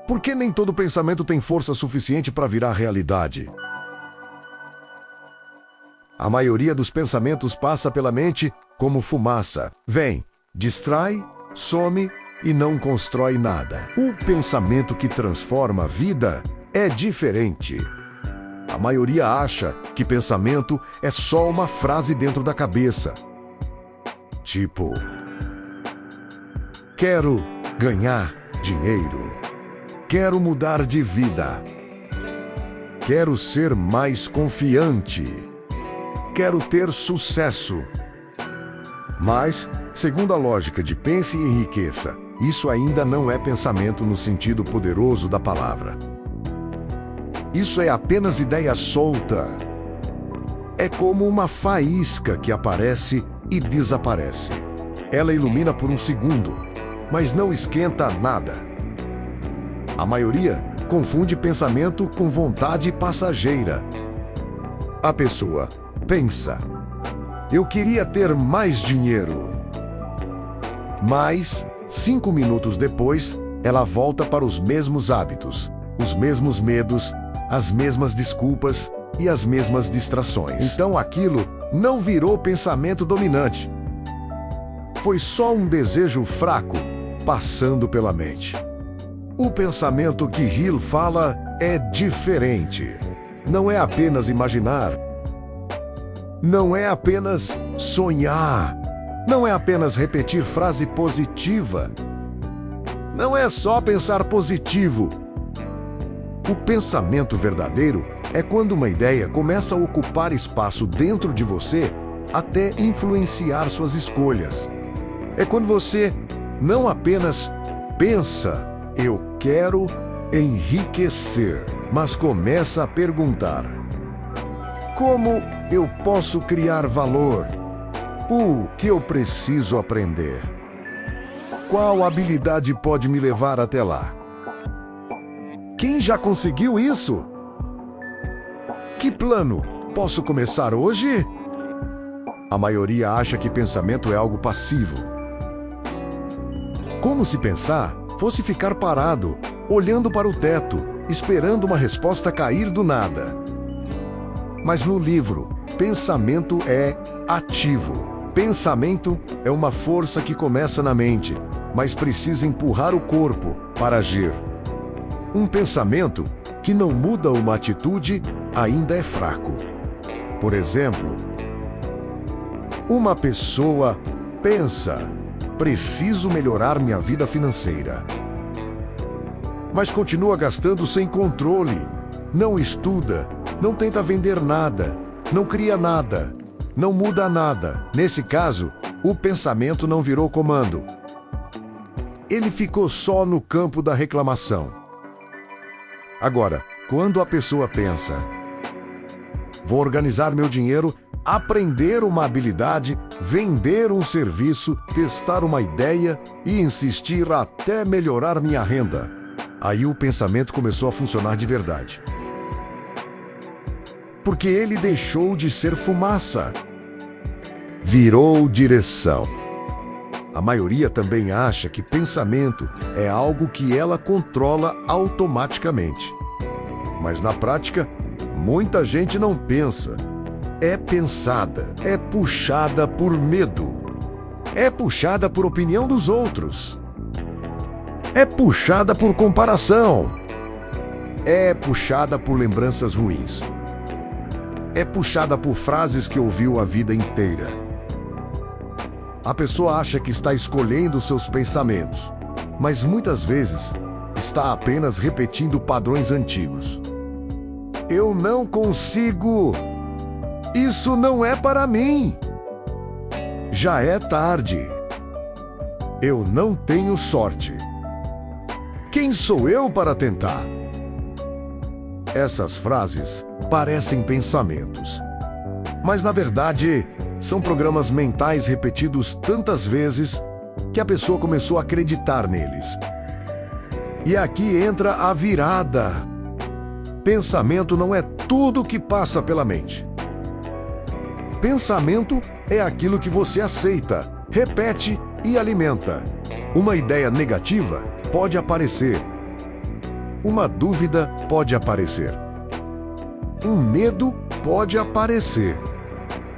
Por que nem todo pensamento tem força suficiente para virar realidade? A maioria dos pensamentos passa pela mente como fumaça. Vem, distrai, some e não constrói nada. O pensamento que transforma a vida é diferente. A maioria acha que pensamento é só uma frase dentro da cabeça. Tipo, quero ganhar dinheiro. Quero mudar de vida. Quero ser mais confiante. Quero ter sucesso. Mas, segundo a lógica de pense e enriqueça, isso ainda não é pensamento no sentido poderoso da palavra. Isso é apenas ideia solta. É como uma faísca que aparece e desaparece. Ela ilumina por um segundo, mas não esquenta nada. A maioria confunde pensamento com vontade passageira. A pessoa pensa: eu queria ter mais dinheiro. Mas, 5 minutos depois, ela volta para os mesmos hábitos, os mesmos medos, as mesmas desculpas e as mesmas distrações. Então aquilo não virou pensamento dominante. Foi só um desejo fraco passando pela mente. O pensamento que Hill fala é diferente. Não é apenas imaginar. Não é apenas sonhar. Não é apenas repetir frase positiva. Não é só pensar positivo. O pensamento verdadeiro é quando uma ideia começa a ocupar espaço dentro de você até influenciar suas escolhas. É quando você não apenas pensa, eu quero enriquecer, mas começa a perguntar: como eu posso criar valor? O que eu preciso aprender? Qual habilidade pode me levar até lá? Quem já conseguiu isso? Que plano posso começar hoje? A maioria acha que pensamento é algo passivo. Como se pensar fosse ficar parado, olhando para o teto, esperando uma resposta cair do nada. Mas no livro, pensamento é ativo. Pensamento é uma força que começa na mente, mas precisa empurrar o corpo para agir. Um pensamento que não muda uma atitude ainda é fraco. Por exemplo, uma pessoa pensa: preciso melhorar minha vida financeira. Mas continua gastando sem controle. Não estuda, não tenta vender nada, não cria nada, não muda nada. Nesse caso, o pensamento não virou comando. Ele ficou só no campo da reclamação. Agora, quando a pessoa pensa: vou organizar meu dinheiro, aprender uma habilidade, vender um serviço, testar uma ideia e insistir até melhorar minha renda. Aí o pensamento começou a funcionar de verdade. Porque ele deixou de ser fumaça. Virou direção. A maioria também acha que pensamento é algo que ela controla automaticamente. Mas na prática, muita gente não pensa. É pensada, é puxada por medo. É puxada por opinião dos outros. É puxada por comparação. É puxada por lembranças ruins. É puxada por frases que ouviu a vida inteira. A pessoa acha que está escolhendo seus pensamentos, mas muitas vezes está apenas repetindo padrões antigos. Eu não consigo. Isso não é para mim. Já é tarde. Eu não tenho sorte. Quem sou eu para tentar? Essas frases parecem pensamentos, mas na verdade são programas mentais repetidos tantas vezes que a pessoa começou a acreditar neles. E aqui entra a virada. Pensamento não é tudo que passa pela mente. Pensamento é aquilo que você aceita, repete e alimenta. Uma ideia negativa pode aparecer. Uma dúvida pode aparecer. Um medo pode aparecer.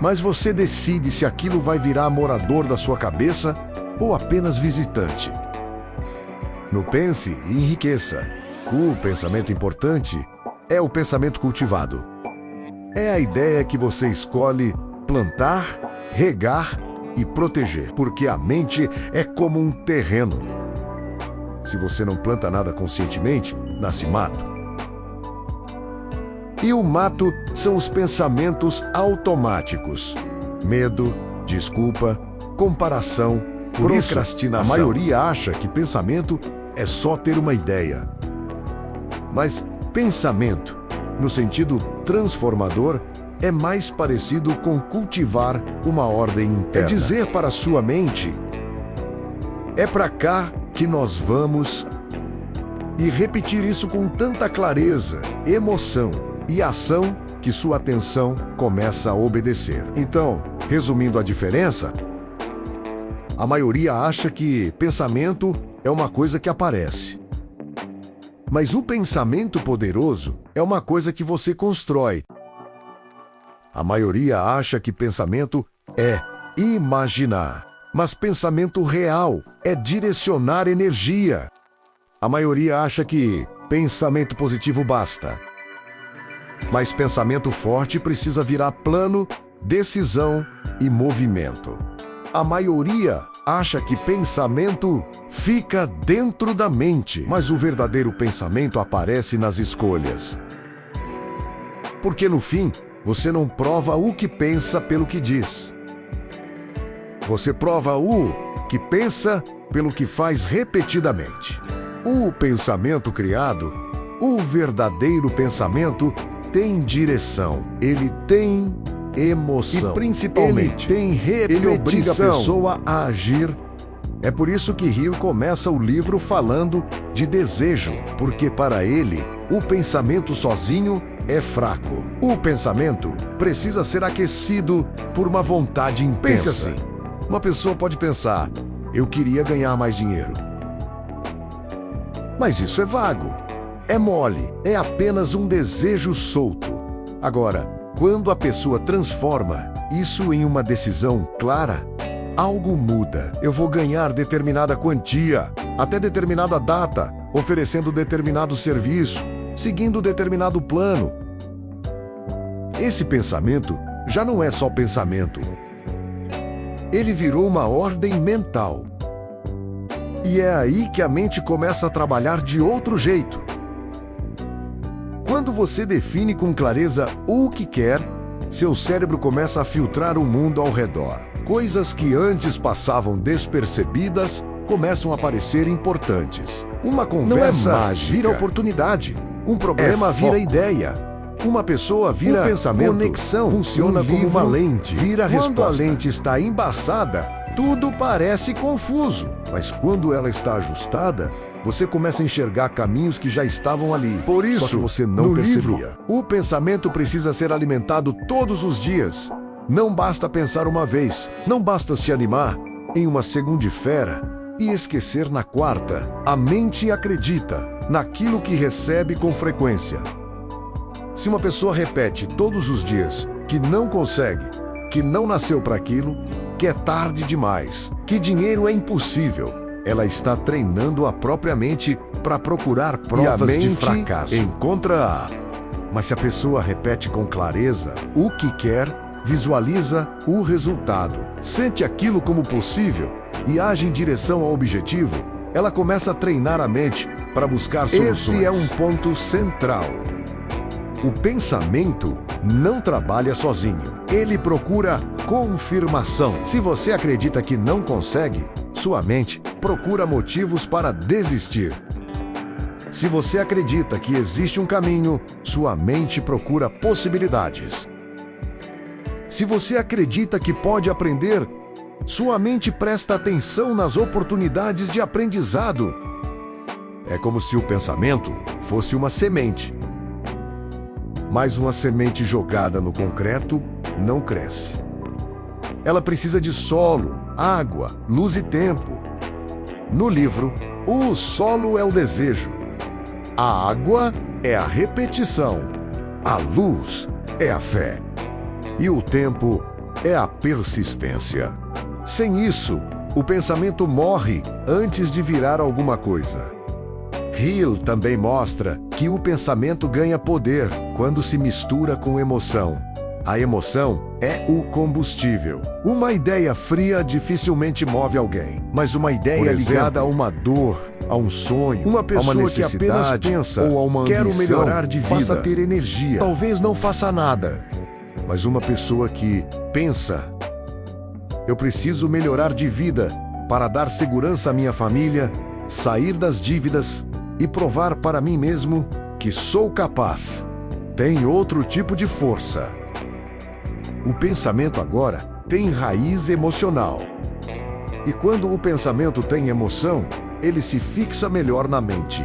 Mas você decide se aquilo vai virar morador da sua cabeça ou apenas visitante. No Pense e Enriqueça, o pensamento importante é o pensamento cultivado. É a ideia que você escolhe plantar, regar e proteger, porque a mente é como um terreno. Se você não planta nada conscientemente, nasce mato. E o mato são os pensamentos automáticos. Medo, desculpa, comparação, procrastinação. A maioria acha que pensamento é só ter uma ideia. Mas pensamento, no sentido transformador, é mais parecido com cultivar uma ordem interna. É dizer para a sua mente: é para cá que nós vamos, e repetir isso com tanta clareza, emoção e ação que sua atenção começa a obedecer. Então, resumindo a diferença, a maioria acha que pensamento é uma coisa que aparece. Mas o pensamento poderoso é uma coisa que você constrói. A maioria acha que pensamento é imaginar. Mas pensamento real é direcionar energia. A maioria acha que pensamento positivo basta. Mas pensamento forte precisa virar plano, decisão e movimento. A maioria acha que pensamento fica dentro da mente, mas o verdadeiro pensamento aparece nas escolhas. Porque no fim, você não prova o que pensa pelo que diz. Você prova o que pensa pelo que faz repetidamente. O pensamento criado, o verdadeiro pensamento, tem direção. Ele tem emoção. E principalmente, ele tem repetição. Ele obriga a pessoa a agir. É por isso que Rio começa o livro falando de desejo, porque para ele, o pensamento sozinho é fraco. O pensamento precisa ser aquecido por uma vontade intensa. Pense assim. Uma pessoa pode pensar: eu queria ganhar mais dinheiro. Mas isso é vago, é mole, é apenas um desejo solto. Agora, quando a pessoa transforma isso em uma decisão clara, algo muda. Eu vou ganhar determinada quantia, até determinada data, oferecendo determinado serviço, seguindo determinado plano. Esse pensamento já não é só pensamento. Ele virou uma ordem mental. E é aí que a mente começa a trabalhar de outro jeito. Quando você define com clareza o que quer, seu cérebro começa a filtrar o mundo ao redor. Coisas que antes passavam despercebidas começam a parecer importantes. Uma conversa vira oportunidade. Um problema vira ideia. Uma pessoa vira pensamento. Conexão funciona como uma lente. Vira resposta. Quando a lente está embaçada, tudo parece confuso. Mas quando ela está ajustada, você começa a enxergar caminhos que já estavam ali. Por isso, só que você não percebia. O pensamento precisa ser alimentado todos os dias. Não basta pensar uma vez. Não basta se animar em uma segunda-feira e esquecer na quarta. A mente acredita naquilo que recebe com frequência. Se uma pessoa repete todos os dias que não consegue, que não nasceu para aquilo, que é tarde demais, que dinheiro é impossível, ela está treinando a própria mente para procurar provas de fracasso. Encontra. Mas se a pessoa repete com clareza o que quer, visualiza o resultado, sente aquilo como possível e age em direção ao objetivo, ela começa a treinar a mente para buscar soluções. Esse é um ponto central. O pensamento não trabalha sozinho. Ele procura confirmação. Se você acredita que não consegue, sua mente procura motivos para desistir. Se você acredita que existe um caminho, sua mente procura possibilidades. Se você acredita que pode aprender, sua mente presta atenção nas oportunidades de aprendizado. É como se o pensamento fosse uma semente. Mas uma semente jogada no concreto não cresce. Ela precisa de solo, água, luz e tempo. No livro, o solo é o desejo. A água é a repetição. A luz é a fé. E o tempo é a persistência. Sem isso, o pensamento morre antes de virar alguma coisa. Hill também mostra que o pensamento ganha poder quando se mistura com emoção. A emoção é o combustível. Uma ideia fria dificilmente move alguém, mas uma ideia ligada a uma dor, a um sonho, uma pessoa que apenas pensa ou a uma ambição, quero melhorar de vida, passa a ter energia. Talvez não faça nada, mas uma pessoa que pensa, eu preciso melhorar de vida para dar segurança à minha família, sair das dívidas e provar para mim mesmo que sou capaz. Tem outro tipo de força. O pensamento agora tem raiz emocional. E quando o pensamento tem emoção, ele se fixa melhor na mente.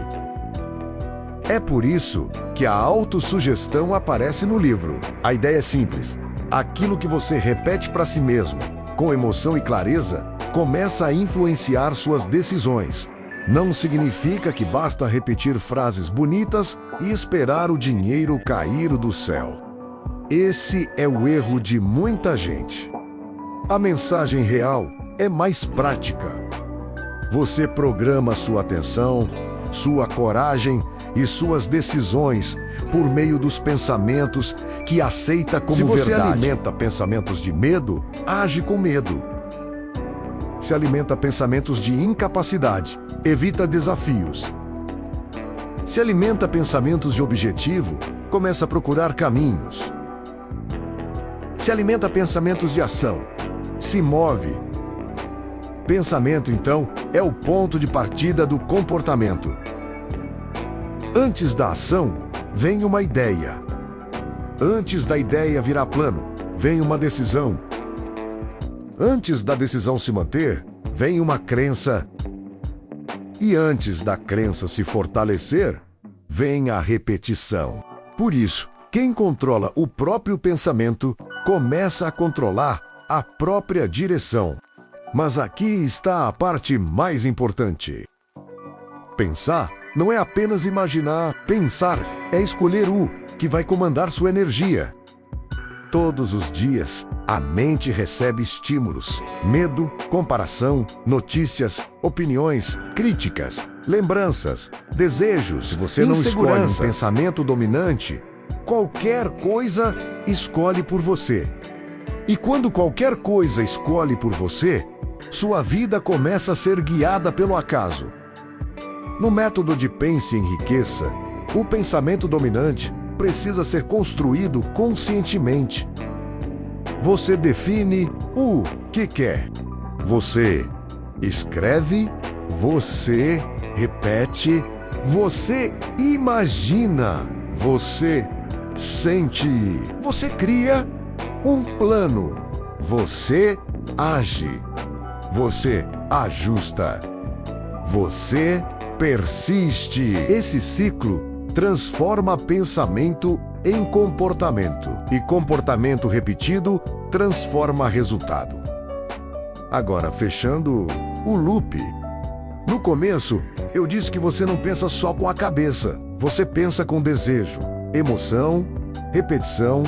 É por isso que a autossugestão aparece no livro. A ideia é simples. Aquilo que você repete para si mesmo, com emoção e clareza, começa a influenciar suas decisões. Não significa que basta repetir frases bonitas e esperar o dinheiro cair do céu. Esse é o erro de muita gente. A mensagem real é mais prática. Você programa sua atenção, sua coragem e suas decisões por meio dos pensamentos que aceita como verdade. Se você alimenta pensamentos de medo, age com medo. Se alimenta pensamentos de incapacidade, evita desafios. Se alimenta pensamentos de objetivo, começa a procurar caminhos. Se alimenta pensamentos de ação, se move. Pensamento, então, é o ponto de partida do comportamento. Antes da ação, vem uma ideia. Antes da ideia virar plano, vem uma decisão. Antes da decisão se manter, vem uma crença. E antes da crença se fortalecer, vem a repetição. Por isso, quem controla o próprio pensamento começa a controlar a própria direção. Mas aqui está a parte mais importante. Pensar não é apenas imaginar. Pensar é escolher o que vai comandar sua energia. Todos os dias, a mente recebe estímulos, medo, comparação, notícias, opiniões, críticas, lembranças, desejos. Se você não escolhe um pensamento dominante, qualquer coisa escolhe por você. E quando qualquer coisa escolhe por você, sua vida começa a ser guiada pelo acaso. No método de Pense e Enriqueça, o pensamento dominante precisa ser construído conscientemente. Você define o que quer. Você escreve, você repete, você imagina, você sente, você cria um plano, você age, você ajusta, você persiste. Esse ciclo transforma pensamento em comportamento, e comportamento repetido transforma resultado. Agora, fechando o loop. No começo, eu disse que você não pensa só com a cabeça. Você pensa com desejo, emoção, repetição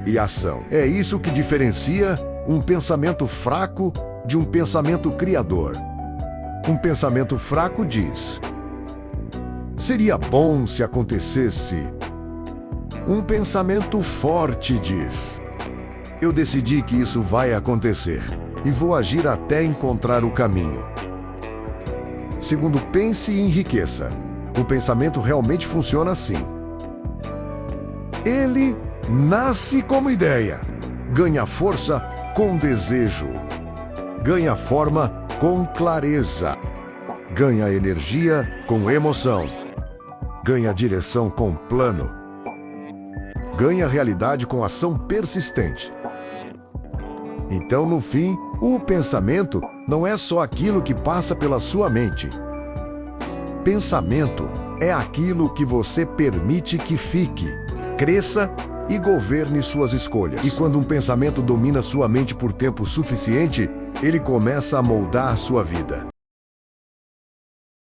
e ação. É isso que diferencia um pensamento fraco de um pensamento criador. Um pensamento fraco diz: seria bom se acontecesse. Um pensamento forte diz: eu decidi que isso vai acontecer e vou agir até encontrar o caminho. Segundo Pense e Enriqueça, o pensamento realmente funciona assim. Ele nasce como ideia, ganha força com desejo, ganha forma com clareza, ganha energia com emoção, ganha direção com plano, ganha realidade com ação persistente. Então, no fim, o pensamento não é só aquilo que passa pela sua mente. Pensamento é aquilo que você permite que fique, cresça e governe suas escolhas. E quando um pensamento domina sua mente por tempo suficiente, ele começa a moldar sua vida.